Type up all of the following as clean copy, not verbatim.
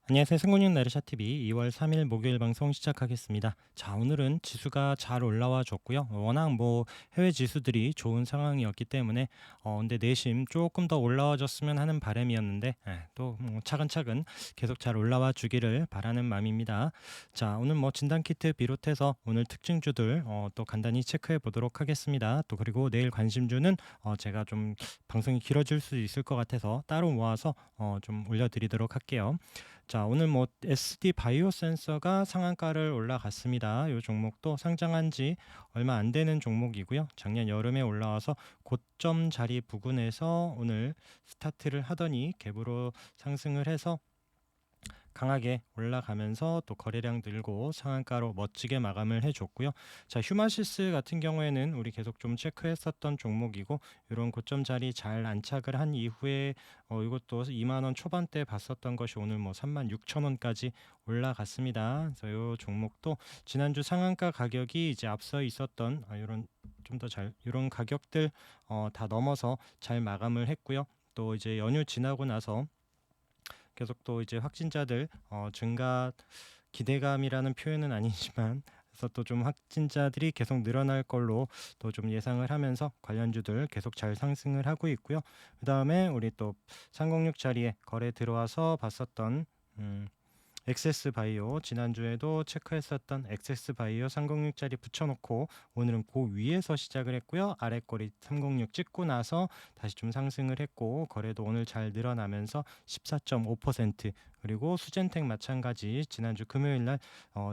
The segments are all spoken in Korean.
안녕하세요. 생군육 나르샤TV 2월 3일 목요일 방송 시작하겠습니다. 자, 오늘은 지수가 잘 올라와 줬고요. 워낙 해외 지수들이 좋은 상황이었기 때문에 근데 내심 조금 더 올라와 줬으면 하는 바람이었는데 또 차근차근 계속 잘 올라와 주기를 바라는 마음입니다. 자, 오늘 진단 키트 비롯해서 오늘 특징주들 또 간단히 체크해 보도록 하겠습니다. 또 그리고 내일 관심주는 제가 좀 방송이 길어질 수 있을 것 같아서 따로 모아서 좀 올려드리도록 할게요. 자, 오늘 SD 바이오 센서가 상한가를 올라갔습니다. 이 종목도 상장한 지 얼마 안 되는 종목이고요. 작년 여름에 올라와서 고점 자리 부근에서 오늘 스타트를 하더니 갭으로 상승을 해서 강하게 올라가면서 또 거래량 늘고 상한가로 멋지게 마감을 해줬고요. 자, 휴마시스 같은 경우에는 우리 계속 좀 체크했었던 종목이고 이런 고점 자리 잘 안착을 한 이후에 이것도 2만 원 초반대 봤었던 것이 오늘 3만 6천 원까지 올라갔습니다. 그래서 이 종목도 지난주 상한가 가격이 이제 앞서 있었던 이런 좀 더 잘 이런 가격들 다 넘어서 잘 마감을 했고요. 또 이제 연휴 지나고 나서 계속 또 이제 확진자들 증가 기대감이라는 표현은 아니지만 그래서 또 좀 확진자들이 계속 늘어날 걸로 또 좀 예상을 하면서 관련주들 계속 잘 상승을 하고 있고요. 그다음에 우리 또 306 자리에 거래 들어와서 봤었던 엑세스 바이오 지난주에도 체크했었던 엑세스 바이오 306짜리 붙여놓고 오늘은 그 위에서 시작을 했고요. 아래 꼬리 306 찍고 나서 다시 좀 상승을 했고 거래도 오늘 잘 늘어나면서 14.5% 그리고 수젠텍 마찬가지 지난주 금요일 날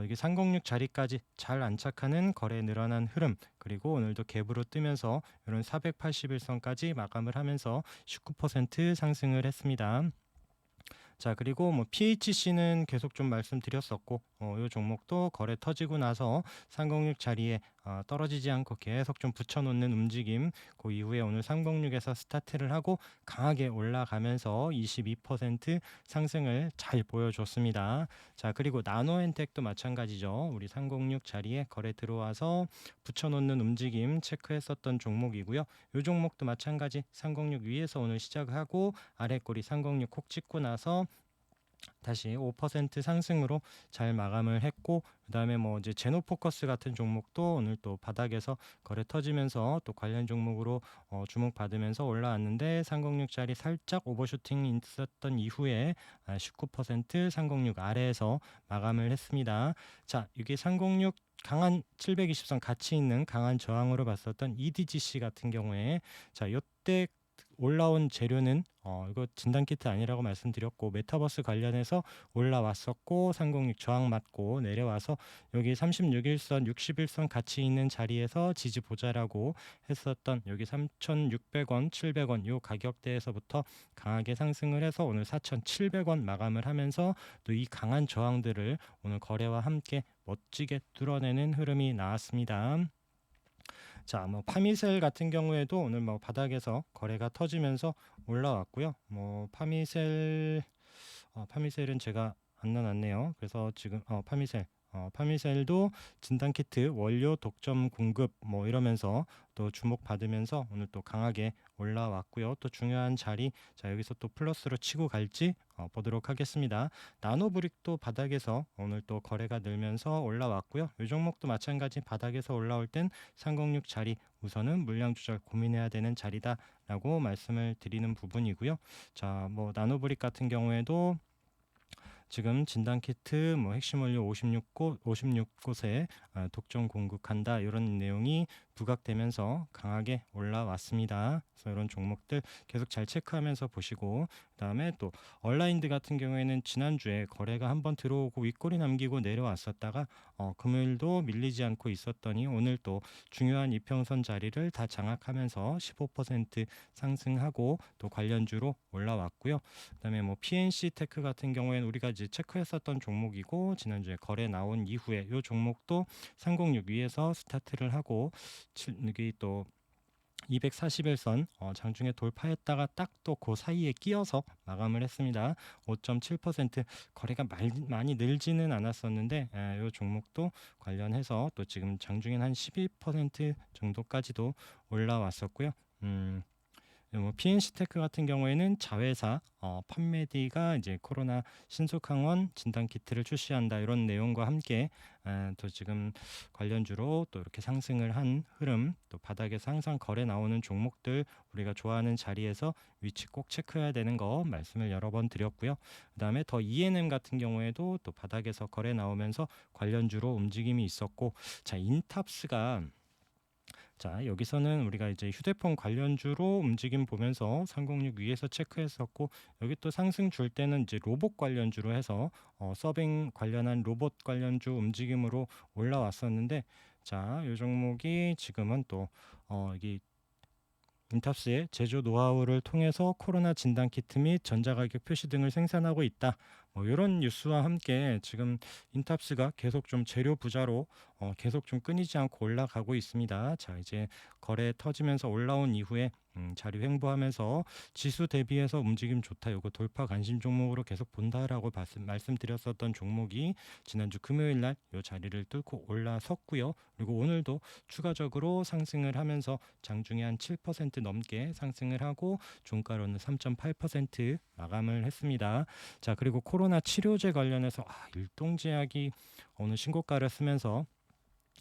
이게 306 자리까지 잘 안착하는 거래 늘어난 흐름 그리고 오늘도 갭으로 뜨면서 이런 481선까지 마감을 하면서 19% 상승을 했습니다. 자, 그리고 PHC는 계속 좀 말씀드렸었고 이 종목도 거래 터지고 나서 306 자리에 떨어지지 않고 계속 좀 붙여놓는 움직임 그 이후에 오늘 306에서 스타트를 하고 강하게 올라가면서 22% 상승을 잘 보여줬습니다. 자, 그리고 나노엔텍도 마찬가지죠. 우리 306 자리에 거래 들어와서 붙여놓는 움직임 체크했었던 종목이고요. 이 종목도 마찬가지 306 위에서 오늘 시작하고 아래 꼬리 306 콕 찍고 나서 다시 5% 상승으로 잘 마감을 했고 그다음에 이제 제노포커스 같은 종목도 오늘 또 바닥에서 거래 터지면서 또 관련 종목으로 주목받으면서 올라왔는데 306짜리 살짝 오버슈팅 있었던 이후에 19% 306 아래에서 마감을 했습니다. 자, 이게 306 강한 720선 같이 있는 강한 저항으로 봤었던 EDGC 같은 경우에 자, 이때 올라온 재료는 이거 진단 키트 아니라고 말씀드렸고 메타버스 관련해서 올라왔었고 306 저항 맞고 내려와서 여기 36일선 60일선 같이 있는 자리에서 지지 보자라고 했었던 여기 3,600원 700원 요 가격대에서부터 강하게 상승을 해서 오늘 4,700원 마감을 하면서 또 이 강한 저항들을 오늘 거래와 함께 멋지게 뚫어내는 흐름이 나왔습니다. 자, 파미셀 같은 경우에도 오늘 바닥에서 거래가 터지면서 올라왔고요. 파미셀은 제가 안 넣어놨네요. 그래서 지금 파미셀도 진단키트 원료 독점 공급 이러면서 또 주목받으면서 오늘 또 강하게 올라왔고요. 또 중요한 자리 자 여기서 또 플러스로 치고 갈지 보도록 하겠습니다. 나노브릭도 바닥에서 오늘 또 거래가 늘면서 올라왔고요. 이 종목도 마찬가지 바닥에서 올라올 땐 306 자리 우선은 물량 조절 고민해야 되는 자리다라고 말씀을 드리는 부분이고요. 자, 나노브릭 같은 경우에도 지금 진단 키트 핵심 원료 56곳에 독점 공급한다 이런 내용이 부각되면서 강하게 올라왔습니다. 그래서 이런 종목들 계속 잘 체크하면서 보시고 그다음에 또 얼라인드 같은 경우에는 지난주에 거래가 한번 들어오고 윗골이 남기고 내려왔었다가 금요일도 밀리지 않고 있었더니 오늘 또 중요한 이평선 자리를 다 장악하면서 15% 상승하고 또 관련주로 올라왔고요. 그다음에 PNC 테크 같은 경우에는 우리가 이제 체크했었던 종목이고 지난주에 거래 나온 이후에 이 종목도 306 위에서 스타트를 하고 여기 또 241선 장중에 돌파했다가 딱 또 그 사이에 끼어서 마감을 했습니다. 5.7% 거래가 많이 늘지는 않았었는데 이 종목도 관련해서 또 지금 장중엔 한 12% 정도까지도 올라왔었고요. 뭐 PNC테크 같은 경우에는 자회사 판메디가 이제 코로나 신속항원 진단 키트를 출시한다 이런 내용과 함께 또 지금 관련주로 또 이렇게 상승을 한 흐름, 또 바닥에서 항상 거래 나오는 종목들 우리가 좋아하는 자리에서 위치 꼭 체크해야 되는 거 말씀을 여러 번 드렸고요. 그다음에 더 ENM 같은 경우에도 또 바닥에서 거래 나오면서 관련주로 움직임이 있었고, 자 인탑스가 자 여기서는 우리가 이제 휴대폰 관련주로 움직임 보면서 306 위에서 체크했었고, 여기 또 상승 줄 때는 이제 로봇 관련주로 해서 서빙 관련한 로봇 관련주 움직임으로 올라왔었는데, 자이 종목이 지금은 또 이게 인탑스의 제조 노하우를 통해서 코로나 진단 키트 및 전자가격 표시 등을 생산하고 있다. 뭐 이런 뉴스와 함께 지금 인탑스가 계속 좀 재료 부자로 계속 좀 끊이지 않고 올라가고 있습니다. 자 이제 거래 터지면서 올라온 이후에 자리 횡보하면서 지수 대비해서 움직임 좋다. 요거 돌파 관심 종목으로 계속 본다라고 말씀드렸었던 종목이 지난주 금요일 날 요 자리를 뚫고 올라섰고요. 그리고 오늘도 추가적으로 상승을 하면서 장중에 한 7% 넘게 상승을 하고 종가로는 3.8% 마감을 했습니다. 자 그리고 코로나 치료제 관련해서 일동제약이 오늘 신고가를 쓰면서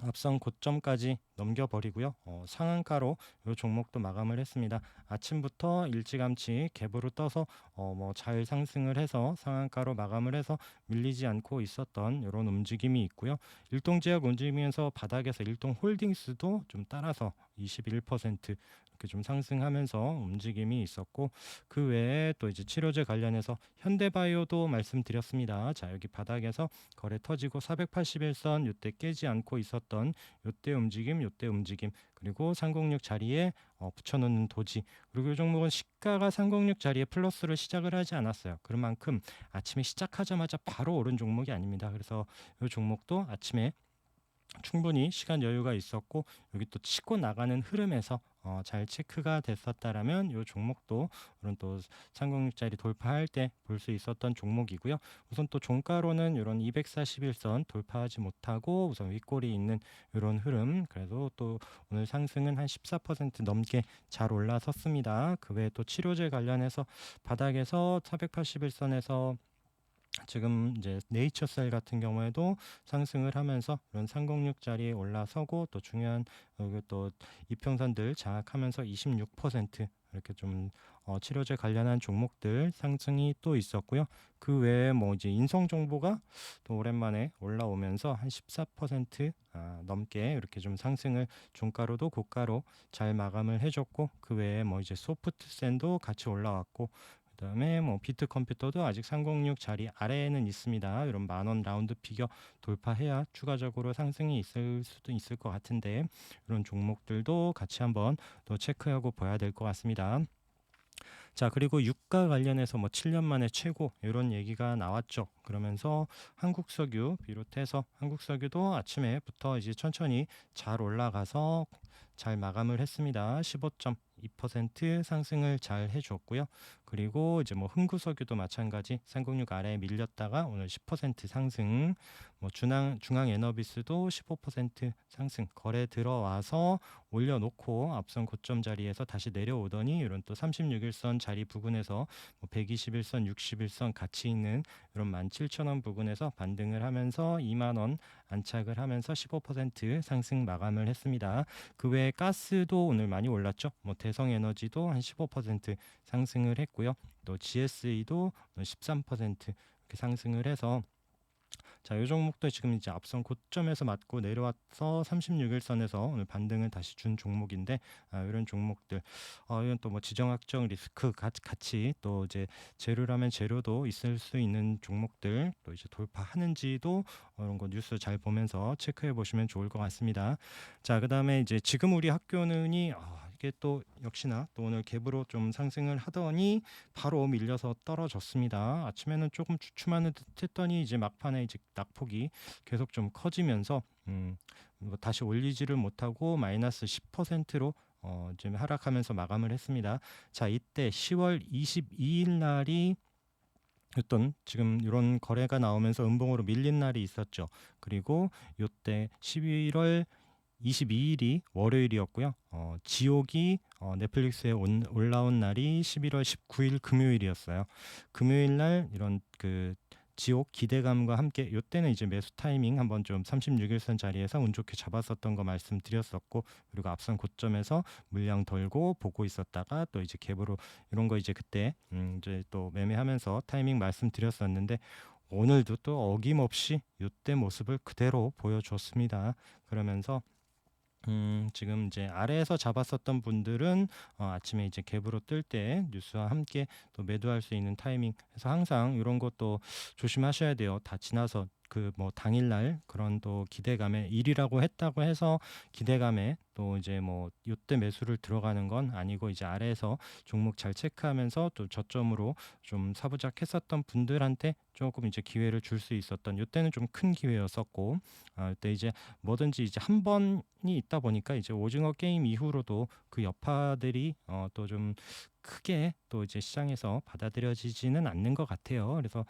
앞선 고점까지 넘겨버리고요. 상한가로 이 종목도 마감을 했습니다. 아침부터 일찌감치 갭으로 떠서 뭐 잘 상승을 해서 상한가로 마감을 해서 밀리지 않고 있었던 이런 움직임이 있고요. 일동제약 움직이면서 바닥에서 일동홀딩스도 좀 따라서 21% 이렇게 좀 상승하면서 움직임이 있었고, 그 외에 또 이제 치료제 관련해서 현대바이오도 말씀드렸습니다. 자 여기 바닥에서 거래 터지고 481선 이때 깨지 않고 있었던 요때 움직임 그리고 306 자리에 붙여놓는 도지, 그리고 이 종목은 시가가 306 자리에 플러스를 시작을 하지 않았어요. 그런 만큼 아침에 시작하자마자 바로 오른 종목이 아닙니다. 그래서 이 종목도 아침에 충분히 시간 여유가 있었고 여기 또 치고 나가는 흐름에서 잘 체크가 됐었다라면 이 종목도 이런 또 306짜리 돌파할 때 볼 수 있었던 종목이고요. 우선 또 종가로는 이런 241선 돌파하지 못하고 우선 윗골이 있는 이런 흐름, 그래도 또 오늘 상승은 한 14% 넘게 잘 올라섰습니다. 그 외에 또 치료제 관련해서 바닥에서 481선에서 지금 이제 네이처셀 같은 경우에도 상승을 하면서 이런 306 자리에 올라서고, 또 중요한 여기 또 이평선들 장악하면서 26% 이렇게 좀 치료제 관련한 종목들 상승이 또 있었고요. 그 외에 뭐 이제 인성 정보가 또 오랜만에 올라오면서 한 14% 넘게 이렇게 좀 상승을 종가로도 고가로 잘 마감을 해줬고, 그 외에 뭐 이제 소프트센도 같이 올라왔고, 그다음에 뭐 비트 컴퓨터도 아직 306 자리 아래에는 있습니다. 이런 만원 라운드 피겨 돌파해야 추가적으로 상승이 있을 수도 있을 것 같은데, 이런 종목들도 같이 한번 또 체크하고 봐야 될 것 같습니다. 자 그리고 유가 관련해서 뭐 7년 만에 최고 이런 얘기가 나왔죠. 그러면서 한국석유 비롯해서 한국석유도 아침에부터 이제 천천히 잘 올라가서 잘 마감을 했습니다. 15.2% 상승을 잘 해줬고요. 그리고 이제 뭐 흥구석유도 마찬가지 306 아래에 밀렸다가 오늘 10% 상승, 뭐 중앙에너비스도 15% 상승, 거래 들어와서 올려놓고 앞선 고점 자리에서 다시 내려오더니 이런 또 36일선 자리 부근에서 뭐 121선, 61선 같이 있는 이런 17,000원 부근에서 반등을 하면서 2만 원 안착을 하면서 15% 상승 마감을 했습니다. 그 외에 가스도 오늘 많이 올랐죠. 뭐 대성에너지도 한 15% 상승을 했고요. 또 GSE도 13% 이렇게 상승을 해서, 자, 이 종목도 지금 이제 앞선 고점에서 맞고 내려와서 36일선에서 오늘 반등을 다시 준 종목인데, 이런 종목들 이건 또 뭐 지정학적 리스크 같이 또 이제 재료라면 재료도 있을 수 있는 종목들 또 이제 돌파하는지도 이런 거 뉴스 잘 보면서 체크해 보시면 좋을 것 같습니다. 자, 그다음에 이제 지금 우리 학교는이 이게 또 역시나 또 오늘 갭으로 좀 상승을 하더니 바로 밀려서 떨어졌습니다. 아침에는 조금 주춤하는 듯했더니 이제 막판에 이제 낙폭이 계속 좀 커지면서 뭐 다시 올리지를 못하고 마이너스 10%로 좀 하락하면서 마감을 했습니다. 자, 이때 10월 22일 날이 어떤 지금 이런 거래가 나오면서 음봉으로 밀린 날이 있었죠. 그리고 이때 11월 22일이 월요일이었고요. 지옥이 넷플릭스에 올라온 날이 11월 19일 금요일이었어요. 금요일 날 이런 그 지옥 기대감과 함께 요때는 이제 매수 타이밍 한번 좀 36일선 자리에서 운 좋게 잡았었던 거 말씀드렸었고, 그리고 앞선 고점에서 물량 덜고 보고 있었다가 또 이제 갭으로 이런 거 이제 그때 이제 또 매매하면서 타이밍 말씀드렸었는데, 오늘도 또 어김없이 요때 모습을 그대로 보여줬습니다. 그러면서 지금 이제 아래에서 잡았었던 분들은 아침에 이제 갭으로 뜰 때 뉴스와 함께 또 매도할 수 있는 타이밍 해서 항상 이런 것도 조심하셔야 돼요. 다 지나서 그 뭐 당일날 그런 또 기대감에 일이라고 했다고 해서 기대감에 또 이제 뭐 요때 매수를 들어가는 건 아니고, 이제 아래에서 종목 잘 체크하면서 또 저점으로 좀 사부작했었던 분들한테 조금 이제 기회를 줄 수 있었던, 요때는 좀 큰 기회였었고, 이때 이제 뭐든지 이제 한 번이 있다 보니까 이제 오징어 게임 이후로도 그 여파들이 또 좀 크게 또 이제 시장에서 받아들여지지는 않는 것 같아요. 그래서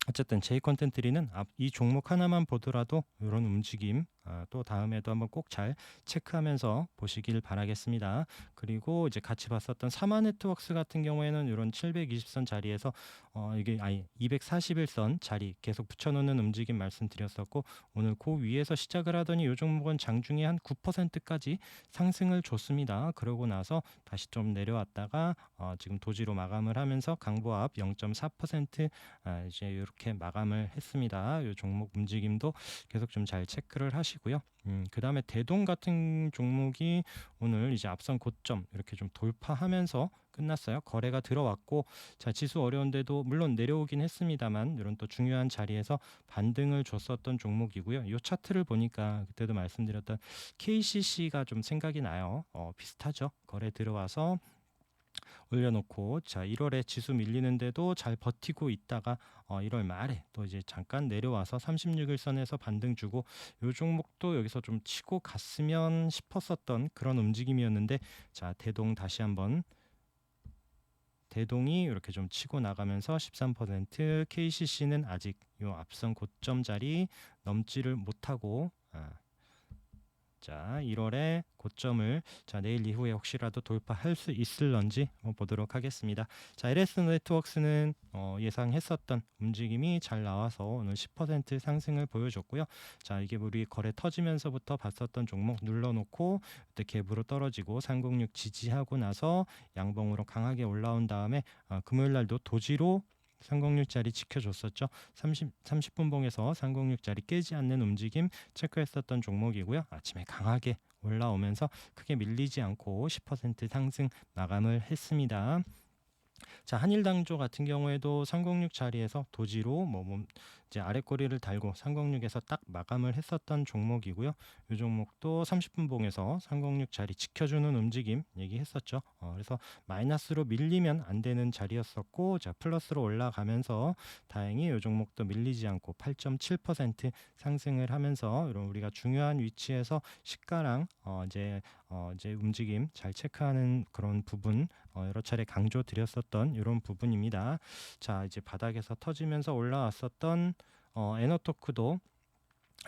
어쨌든 제이 컨텐츠리는 이 종목 하나만 보더라도 이런 움직임 또 다음에도 한번 꼭 잘 체크하면서 보시길 바라겠습니다. 그리고 이제 같이 봤었던 사마 네트워크스 같은 경우에는 이런 720선 자리에서 이게 아니 241선 자리 계속 붙여놓는 움직임 말씀드렸었고, 오늘 그 위에서 시작을 하더니 이 종목은 장중에 한 9%까지 상승을 줬습니다. 그러고 나서 다시 좀 내려왔다가 지금 도지로 마감을 하면서 강보합 0.4% 이제 이렇게 마감을 했습니다. 이 종목 움직임도 계속 좀 잘 체크를 하시고요. 그 다음에 대동 같은 종목이 오늘 이제 앞선 고점 이렇게 좀 돌파하면서 끝났어요. 거래가 들어왔고, 자 지수 어려운데도 물론 내려오긴 했습니다만 이런 또 중요한 자리에서 반등을 줬었던 종목이고요. 이 차트를 보니까 그때도 말씀드렸던 KCC가 좀 생각이 나요. 비슷하죠. 거래 들어와서 올려놓고, 자 1월에 지수 밀리는데도 잘 버티고 있다가 1월 말에 또 이제 잠깐 내려와서 36일선에서 반등 주고, 요 종목도 여기서 좀 치고 갔으면 싶었었던 그런 움직임이었는데, 자 대동 다시 한번 대동이 이렇게 좀 치고 나가면서 13%, KCC는 아직 요 앞선 고점 자리 넘지를 못하고 자 1월에 고점을 자 내일 이후에 혹시라도 돌파할 수 있을런지 한번 보도록 하겠습니다. 자 LS 네트워크스는 예상했었던 움직임이 잘 나와서 오늘 10% 상승을 보여줬고요. 자 이게 우리 거래 터지면서부터 봤었던 종목 눌러놓고 그때 갭으로 떨어지고 306 지지하고 나서 양봉으로 강하게 올라온 다음에 금요일 날도 도지로 306짜리 지켜줬었죠. 30분 봉에서 306짜리 깨지 않는 움직임 체크했었던 종목이고요. 아침에 강하게 올라오면서 크게 밀리지 않고 10% 상승 마감을 했습니다. 자 한일당조 같은 경우에도 306 자리에서 도지로 이제 아래 꼬리를 달고 306에서 딱 마감을 했었던 종목이고요. 이 종목도 30분 봉에서 306 자리 지켜주는 움직임 얘기했었죠. 그래서 마이너스로 밀리면 안 되는 자리였었고, 자 플러스로 올라가면서 다행히 이 종목도 밀리지 않고 8.7% 상승을 하면서 이런 우리가 중요한 위치에서 시가랑 이제 움직임 잘 체크하는 그런 부분 여러 차례 강조 드렸었던 이런 부분입니다. 자 이제 바닥에서 터지면서 올라왔었던 에너토크도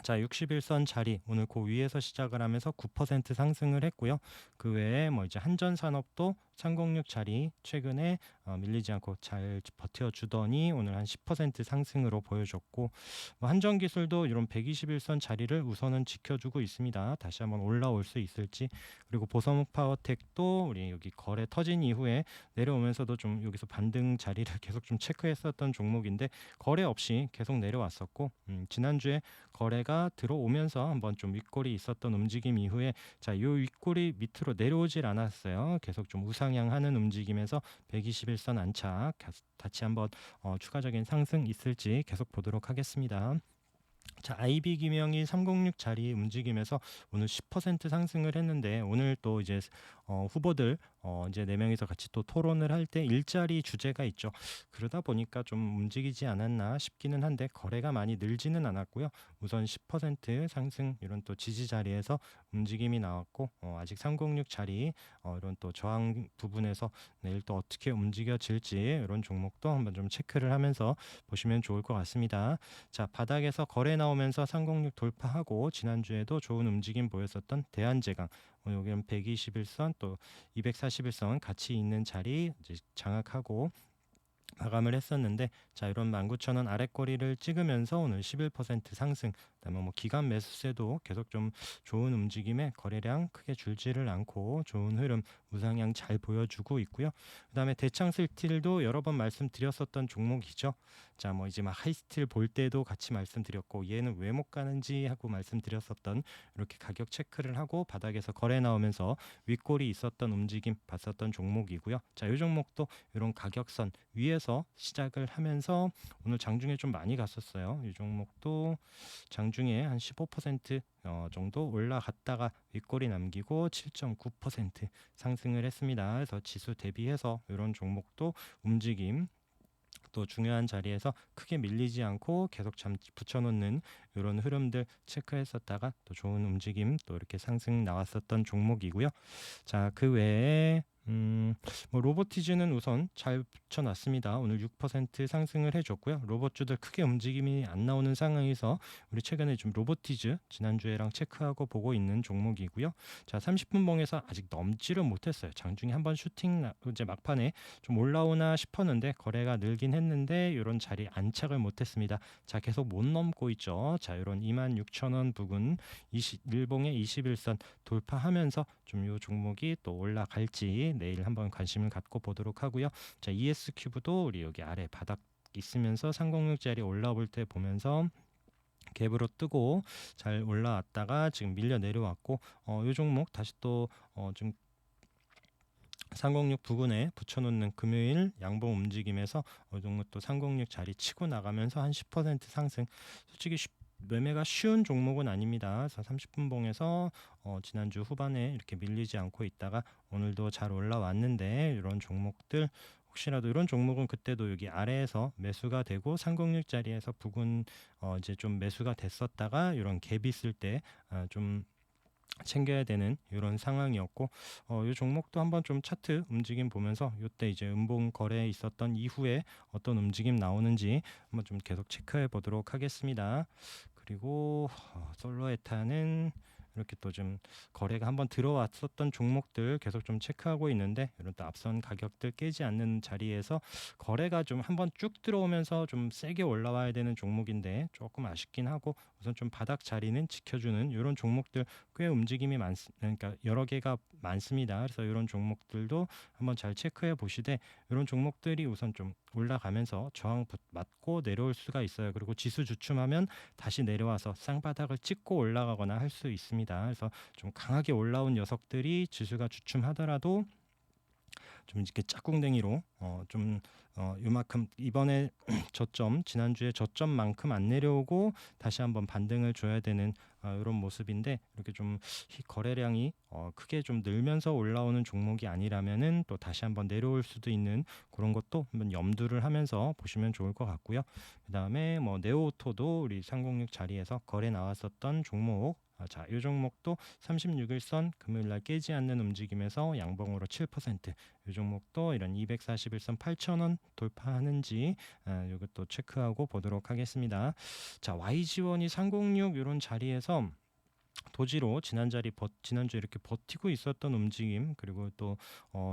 자 61선 자리 오늘 그 위에서 시작을 하면서 9% 상승을 했고요. 그 외에 뭐 이제 한전산업도 306 자리 최근에 밀리지 않고 잘 버텨주더니 오늘 한 10% 상승으로 보여줬고, 뭐 한전기술도 이런 121선 자리를 우선은 지켜주고 있습니다. 다시 한번 올라올 수 있을지. 그리고 보성욱 파워텍도 우리 여기 거래 터진 이후에 내려오면서도 좀 여기서 반등 자리를 계속 좀 체크했었던 종목인데 거래 없이 계속 내려왔었고, 지난주에 거래가 들어오면서 한번 좀 윗골이 있었던 움직임 이후에 자, 요 윗골이 밑으로 내려오질 않았어요. 계속 좀 우상향하는 움직임에서 121선 안착 다시 한번 추가적인 상승 있을지 계속 보도록 하겠습니다. 자, IB 김영희 306 자리 움직임에서 오늘 10% 상승을 했는데, 오늘 또 이제 후보들 이제 4 명이서 같이 또 토론을 할 때 일자리 주제가 있죠. 그러다 보니까 좀 움직이지 않았나 싶기는 한데 거래가 많이 늘지는 않았고요. 우선 10% 상승 이런 또 지지 자리에서 움직임이 나왔고 아직 306 자리 이런 또 저항 부분에서 내일 또 어떻게 움직여질지 이런 종목도 한번 좀 체크를 하면서 보시면 좋을 것 같습니다. 자, 바닥에서 거래 나오면서 306 돌파하고 지난주에도 좋은 움직임 보였었던 대한제강 여기는 121선 또 241선 같이 있는 자리 이제 장악하고 마감을 했었는데 자 이런 19,000원 아랫꼬리를 찍으면서 오늘 11% 상승 그다음에 뭐 기간 매수세도 계속 좀 좋은 움직임에 거래량 크게 줄지를 않고 좋은 흐름 우상향 잘 보여주고 있고요. 그다음에 대창 스틸도 여러 번 말씀드렸었던 종목이죠. 자 뭐 이제 막 하이스틸 볼 때도 같이 말씀드렸고 얘는 왜 못 가는지 하고 말씀드렸었던 이렇게 가격 체크를 하고 바닥에서 거래 나오면서 윗골이 있었던 움직임 봤었던 종목이고요. 자 이 종목도 이런 가격선 위에서 시작을 하면서 오늘 장중에 좀 많이 갔었어요. 이 종목도 장중에 한 15% 정도 올라갔다가 윗골이 남기고 7.9% 상승을 했습니다. 그래서 지수 대비해서 이런 종목도 움직임 또 중요한 자리에서 크게 밀리지 않고 계속 잠 붙여놓는 이런 흐름들 체크했었다가 또 좋은 움직임 또 이렇게 상승 나왔었던 종목이고요. 자, 그 외에 뭐 로보티즈는 우선 잘 붙여놨습니다. 오늘 6% 상승을 해줬고요. 로봇주들 크게 움직임이 안 나오는 상황에서 우리 최근에 좀 로보티즈 지난주에랑 체크하고 보고 있는 종목이고요. 자, 30분 봉에서 아직 넘지를 못했어요. 장중에 한번 슈팅 이제 막판에 좀 올라오나 싶었는데 거래가 늘긴 했는데 이런 자리 안착을 못했습니다. 자, 계속 못 넘고 있죠. 자, 이런 26,000원 부근 21봉의 21선 돌파하면서 좀 이 종목이 또 올라갈지 내일 한번 관심을 갖고 보도록 하고요. 자, ES 큐브도 우리 여기 아래 바닥 있으면서 306짜리 올라올 때 보면서 갭으로 뜨고 잘 올라왔다가 지금 밀려 내려왔고 이 종목 다시 또좀 306 부근에 붙여놓는 금요일 양봉 움직임에서 어느 정도 또 306 자리 치고 나가면서 한 10% 상승. 솔직히 매매가 쉬운 종목은 아닙니다. 그래서 30분 봉에서 지난주 후반에 이렇게 밀리지 않고 있다가 오늘도 잘 올라왔는데 이런 종목들 혹시라도 이런 종목은 그때도 여기 아래에서 매수가 되고 306 자리에서 부근 이제 좀 매수가 됐었다가 이런 갭 있을 때좀 챙겨야 되는 이런 상황이었고 이 종목도 한번 좀 차트 움직임 보면서 이때 이제 음봉 거래에 있었던 이후에 어떤 움직임 나오는지 한번 좀 계속 체크해 보도록 하겠습니다. 그리고 솔로에타는 이렇게 또 좀 거래가 한번 들어왔었던 종목들 계속 좀 체크하고 있는데 이런 또 앞선 가격들 깨지 않는 자리에서 거래가 좀 한번 쭉 들어오면서 좀 세게 올라와야 되는 종목인데 조금 아쉽긴 하고 우선 좀 바닥 자리는 지켜주는 이런 종목들 꽤 움직임이 그러니까 여러 개가 많습니다. 그래서 이런 종목들도 한번 잘 체크해 보시되 이런 종목들이 우선 좀 올라가면서 저항 맞고 내려올 수가 있어요. 그리고 지수 주춤하면 다시 내려와서 쌍바닥을 찍고 올라가거나 할 수 있습니다. 그래서 좀 강하게 올라온 녀석들이 지수가 주춤하더라도 좀 이렇게 짝꿍댕이로 요만큼 이번에 저점 지난주에 저점만큼 안 내려오고 다시 한번 반등을 줘야 되는 이런 모습인데 이렇게 좀 거래량이 크게 좀 늘면서 올라오는 종목이 아니라면은 또 다시 한번 내려올 수도 있는 그런 것도 한번 염두를 하면서 보시면 좋을 것 같고요. 그다음에 뭐 네오오토도 우리 306 자리에서 거래 나왔었던 종목 자, 이 종목도 36일선 금요일날 깨지 않는 움직임에서 양봉으로 7%, 이 종목도 이런 241선 8,000원 돌파하는지 이것도 체크하고 보도록 하겠습니다. 자, YG원이 306 이런 자리에서 도지로 지난주 이렇게 버티고 있었던 움직임 그리고 또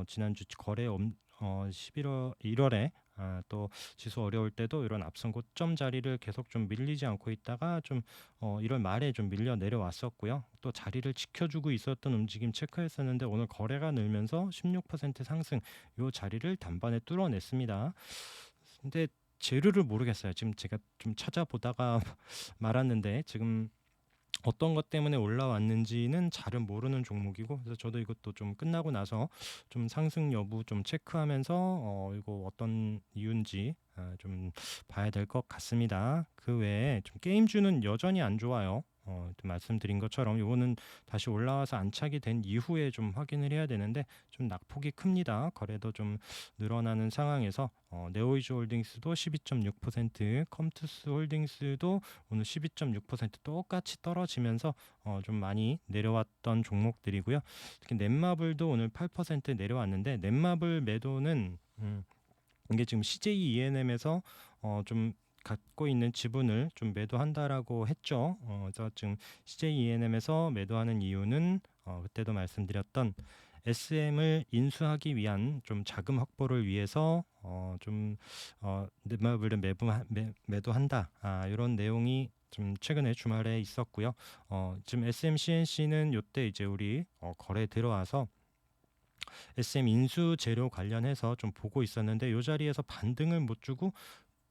지난주 거래 11월 1월에 또 지수 어려울 때도 이런 앞선 고점 자리를 계속 좀 밀리지 않고 있다가 좀 1월 말에 좀 밀려 내려왔었고요. 또 자리를 지켜주고 있었던 움직임 체크했었는데 오늘 거래가 늘면서 16% 상승 요 자리를 단반에 뚫어냈습니다. 근데 재료를 모르겠어요. 지금 제가 좀 찾아보다가 말았는데 지금 어떤 것 때문에 올라왔는지는 잘은 모르는 종목이고 그래서 저도 이것도 좀 끝나고 나서 좀 상승 여부 좀 체크하면서 이거 어떤 이유인지 좀 봐야 될 것 같습니다. 그 외에 좀 게임주는 여전히 안 좋아요. 또 말씀드린 것처럼 요거는 다시 올라와서 안착이 된 이후에 좀 확인을 해야 되는데 좀 낙폭이 큽니다. 거래도 좀 늘어나는 상황에서 네오이즈 홀딩스도 12.6%, 컴투스 홀딩스도 오늘 12.6% 똑같이 떨어지면서 좀 많이 내려왔던 종목들이고요. 특히 넷마블도 오늘 8% 내려왔는데 넷마블 매도는 이게 지금 CJ ENM에서 좀 갖고 있는 지분을 좀 매도한다라고 했죠. 그래서 지금 CJ ENM에서 매도하는 이유는 그때도 말씀드렸던 SM을 인수하기 위한 좀 자금 확보를 위해서 넷마블을 매도한다. 이런 내용이 좀 최근에 주말에 있었고요. 지금 SMCNC는 이때 이제 우리 거래 들어와서 SM 인수 재료 관련해서 좀 보고 있었는데 이 자리에서 반등을 못 주고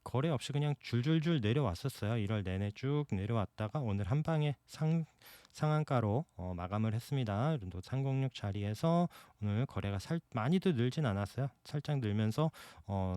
거래 없이 그냥 줄줄줄 내려왔었어요. 1월 내내 쭉 내려왔다가 오늘 한 방에 상한가로 마감을 했습니다. 또 306 자리에서 오늘 거래가 많이도 늘진 않았어요. 살짝 늘면서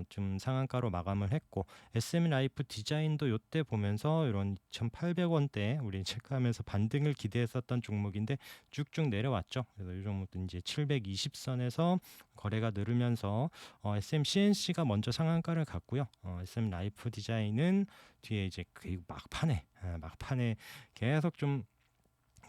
좀 상한가로 마감을 했고 SM 라이프 디자인도 이때 보면서 이런 2,800원대 우리 체크하면서 반등을 기대했었던 종목인데 쭉쭉 내려왔죠. 그래서 이 종목도 이제 720선에서 거래가 늘으면서 SM CNC가 먼저 상한가를 갔고요. SM 라이프 디자인은 뒤에 이제 그 막판에 계속 좀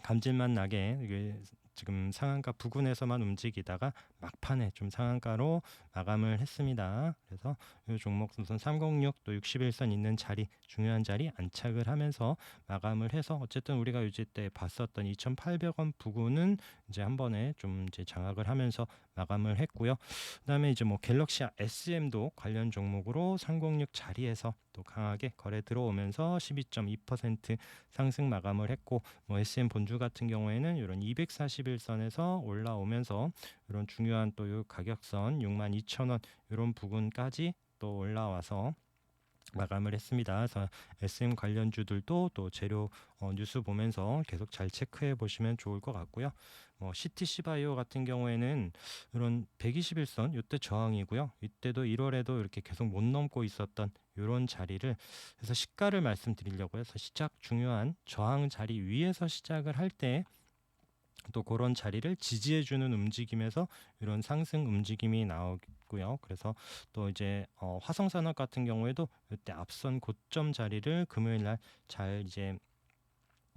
감질만 나게 이게 지금 상한가 부근에서만 움직이다가 막판에 좀 상한가로 마감을 했습니다. 그래서 이 종목 우선 306 또 61선 있는 자리 중요한 자리 안착을 하면서 마감을 해서 어쨌든 우리가 요즘 때 봤었던 2,800원 부근은 이제 한 번에 좀 이제 장악을 하면서 마감을 했고요. 그다음에 이제 뭐 갤럭시 SM도 관련 종목으로 306 자리에서 또 강하게 거래 들어오면서 12.2% 상승 마감을 했고 뭐 SM 본주 같은 경우에는 이런 241선에서 올라오면서 이런 중요한 또 요 가격선 62,000원 이런 부분까지 또 올라와서 마감을 했습니다. 그래서 SM 관련주들도 또 재료 뉴스 보면서 계속 잘 체크해 보시면 좋을 것 같고요. 뭐 CTC 바이오 같은 경우에는 이런 121선 이때 저항이고요. 이때도 1월에도 이렇게 계속 못 넘고 있었던 이런 자리를 그래서 시가를 말씀드리려고 해서 시작 중요한 저항 자리 위에서 시작을 할 때 또 그런 자리를 지지해주는 움직임에서 이런 상승 움직임이 나오고요. 그래서 또 이제 화성산업 같은 경우에도 이때 앞선 고점 자리를 금요일 날 잘 이제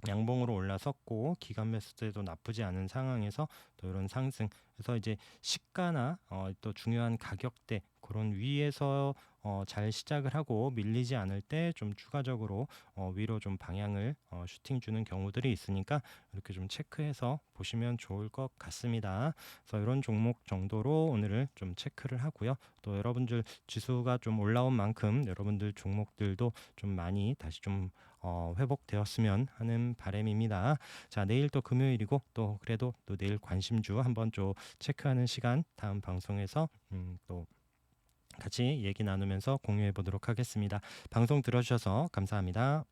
양봉으로 올라섰고 기간 매수세도 나쁘지 않은 상황에서 또 이런 상승 그래서 이제 시가나 또 중요한 가격대 그런 위에서 잘 시작을 하고 밀리지 않을 때 좀 추가적으로 위로 좀 방향을 슈팅 주는 경우들이 있으니까 이렇게 좀 체크해서 보시면 좋을 것 같습니다. 그래서 이런 종목 정도로 오늘을 좀 체크를 하고요. 또 여러분들 지수가 좀 올라온 만큼 여러분들 종목들도 좀 많이 다시 좀 회복되었으면 하는 바람입니다. 자, 내일 또 금요일이고 또 그래도 또 내일 관심주 한번 좀 체크하는 시간 다음 방송에서 또 같이 얘기 나누면서 공유해 보도록 하겠습니다. 방송 들어주셔서 감사합니다.